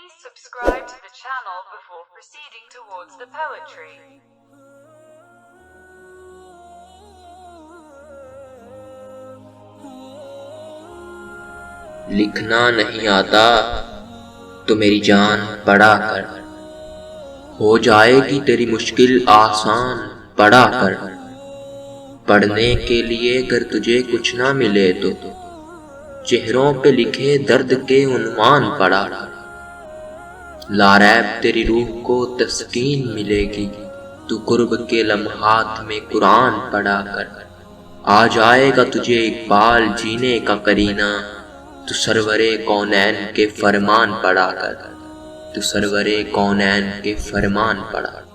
Please subscribe to the channel before proceeding towards the poetry. لکھنا نہیں آتا تو میری جان پڑھا کر، ہو جائے گی تیری مشکل آسان پڑھا کر۔ پڑھنے کے لیے اگر تجھے کچھ نہ ملے تو چہروں پہ لکھے درد کے عنوان پڑھا کر۔ لاریب تیری روح کو تسکین ملے گی تو قرب کے لمحات میں قرآن پڑھا کر۔ آ جائے گا تجھے اقبال جینے کا کرینہ تو سرور کونین کے فرمان پڑھا کر، تو سرور کونین کے فرمان پڑھا کر۔